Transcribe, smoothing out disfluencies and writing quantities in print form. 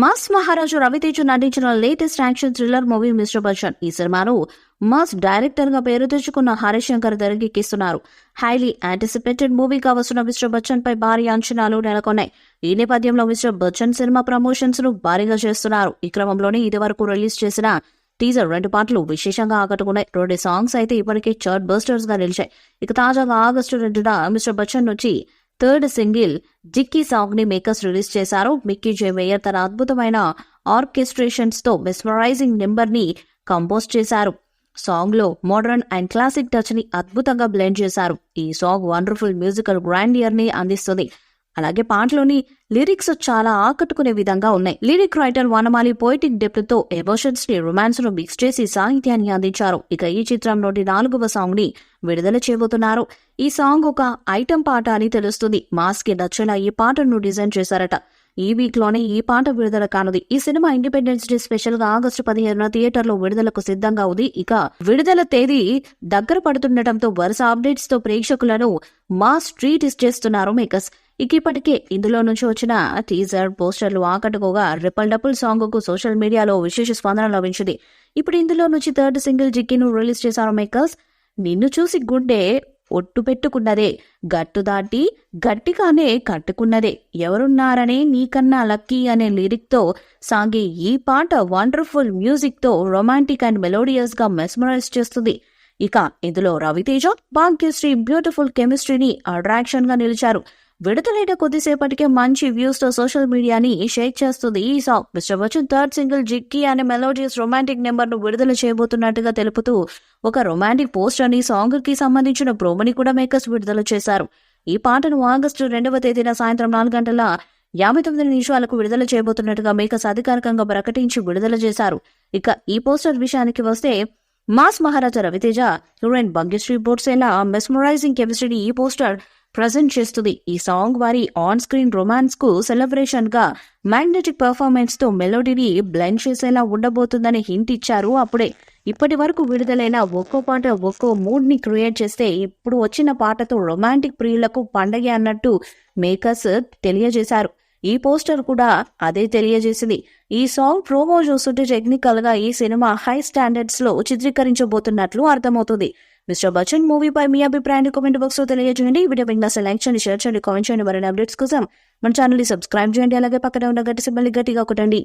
Mass మహారాజు రవితేజ నటించిన latest action thriller movie mister Bachchan. ఈ సినిమాను మాస్ డైరెక్టర్ గా పేరు తెచ్చుకున్న హరీష్ శంకర్ తెరకెక్కిస్తున్నారు. హైలీ యాంటిసిపేటెడ్ మూవీగా వస్తున్న మిస్టర్ బచ్చన్ పై భారీ అంచనాలు నెలకొన్నాయి. ఈ నేపథ్యంలో మిస్టర్ బచ్చన్ సినిమా ప్రమోషన్స్ ను భారీగా చేస్తున్నారు. ఈ క్రమంలోనే ఇదివరకు రిలీజ్ చేసిన టీజర్ 2 పాటలు విశేషంగా ఆకట్టుకున్నాయి. 2 సాంగ్స్ అయితే ఇప్పటికే చార్ట్ బస్టర్స్ గా నిలిచాయి. ఇక తాజాగా ఆగస్టు 2న మిస్టర్ బచ్చన్ నుంచి థర్డ్ సింగిల్ జిక్కీ సాంగ్ ని మేకర్స్ రిలీజ్ చేశారు. మిక్కీ జే మేయర్ తన అద్భుతమైన ఆర్కెస్ట్రేషన్స్ తో మెస్మరైజింగ్ నెంబర్ ని కంపోజ్ చేశారు. సాంగ్ లో మోడర్న్ అండ్ క్లాసిక్ టచ్ ని అద్భుతంగా బ్లెండ్ చేశారు. ఈ సాంగ్ వండర్ఫుల్ మ్యూజికల్ గ్రాండియర్ ని అందిస్తుంది. అలాగే పాటలోని లిరిక్స్ చాలా ఆకట్టుకునే విధంగా ఉన్నాయి. లిరిక్ రైటర్ వనమాలి పోయిటిక్ డెప్త్ తో ఎమోషన్స్ ని రొమాన్స్ ను మిక్స్ చేసి సాహిత్యాన్ని అందించారు. ఇక ఈ చిత్రం నుండి 4వ సాంగ్ ని విడుదల చేయబోతున్నారు. ఈ సాంగ్ ఒక ఐటెం పాట అని తెలుస్తుంది. మాస్ కి నచ్చేలా ఈ పాటను డిజైన్ చేశారట. ఈ వీక్ లోనే ఈ పాట విడుదల కానుంది. ఈ సినిమా ఇండిపెండెన్స్ డే స్పెషల్ గా ఆగస్టు 15న థియేటర్ లో విడుదలకు సిద్ధంగా ఉంది. ఇక విడుదల తేదీ దగ్గర పడుతుండటంతో వరుస అప్డేట్స్ తో ప్రేక్షకులను మాస్ ట్రీట్ ఇచ్చేస్తున్నారు మేకర్స్. ఇక ఇప్పటికే ఇందులో నుంచి వచ్చిన టీజర్ పోస్టర్లు ఆకట్టుకోగా రిపల్ డపుల్ సాంగ్ కు సోషల్ మీడియాలో విశేష స్పందన లభించింది. ఇప్పుడు ఇందులో నుంచి థర్డ్ సింగిల్ జిక్కీను రిలీజ్ చేశారు మేకర్స్. నిన్ను చూసి గుండె ఒట్టు పెట్టుకున్నదే, గట్టు దాటి గట్టిగానే కట్టుకున్నదే, ఎవరున్నారనే నీకన్నా లక్కీ అనే లిరిక్ తో సాగే ఈ పాట వండర్ఫుల్ మ్యూజిక్ తో రొమాంటిక్ అండ్ మెలోడియస్ గా మెస్మరైజ్ చేస్తుంది. ఇక ఇందులో రవితేజ, భాగ్యశ్రీ బ్యూటిఫుల్ కెమిస్ట్రీని అట్రాక్షన్ గా నిలిచారు. విడుదలైన కొద్దిసేపటికే మంచి వ్యూస్ తో సోషల్ మీడియాని షేక్ చేస్తుంది ఈ song. Mister Bachchan third single Jikki అనే మెలోడియస్ రొమాంటిక్ నెంబర్ ను విడుదల చేయబోతున్నట్టుగా తెలుపుతూ ఒక రొమాంటిక్ పోస్టర్ ని సాంగ్ కి సంబంధించిన ప్రోమోని కూడా మేకర్స్ విడుదల చేశారు. ఈ పాటను ఆగస్టు 2వ తేదీన సాయంత్రం 4:59 విడుదల చేయబోతున్నట్టుగా మేకర్స్ అధికారికంగా ప్రకటించి విడుదల చేశారు. ఇక ఈ పోస్టర్ విషయానికి వస్తే మాస్ మహారాజా రవితేజ, హీరోయిన్ భాగ్యశ్రీ బోర్సేలా మెస్మరైజింగ్ కెమిస్ట్రీని ఈ పోస్టర్ ప్రజెంట్ చేస్తుంది. ఈ సాంగ్ వారి ఆన్ స్క్రీన్ రొమాన్స్ కు సెలబ్రేషన్ గా మ్యాగ్నెటిక్ పర్ఫార్మెన్స్ తో మెలోడీని బ్లెండ్ చేసేలా ఉండబోతుందని హింట్ ఇచ్చారు. అప్పుడే ఇప్పటి వరకు విడుదలైన ఒక్కో పాట ఒక్కో మూడ్ ని క్రియేట్ చేస్తే ఇప్పుడు వచ్చిన పాటతో రొమాంటిక్ ప్రియులకు పండగ అన్నట్టు మేకర్స్ తెలియజేశారు. ఈ పోస్టర్ కూడా అదే తెలియజేసింది. ఈ సాంగ్ ప్రోమో చూస్తుంటే టెక్నికల్ గా ఈ సినిమా హై స్టాండర్డ్స్ లో చిత్రీకరించబోతున్నట్లు అర్థమవుతుంది. మిస్టర్ బచ్చన్ మూవీపై మీ అభిప్రాయాన్ని కామెంట్ బాక్స్ లో తెలియజేయండి. ఈ వీడియో మీకు లైక్ చేయండి, షేర్ చేయండి, కామెంట్ చేయండి. మరిన్ని అప్డేట్స్ కోసం మన ఛానల్ ని సబ్స్క్రైబ్ చేయండి. అలాగే పక్కన ఉన్న గట్టి సింబల్ ని గట్టిగా కొట్టండి.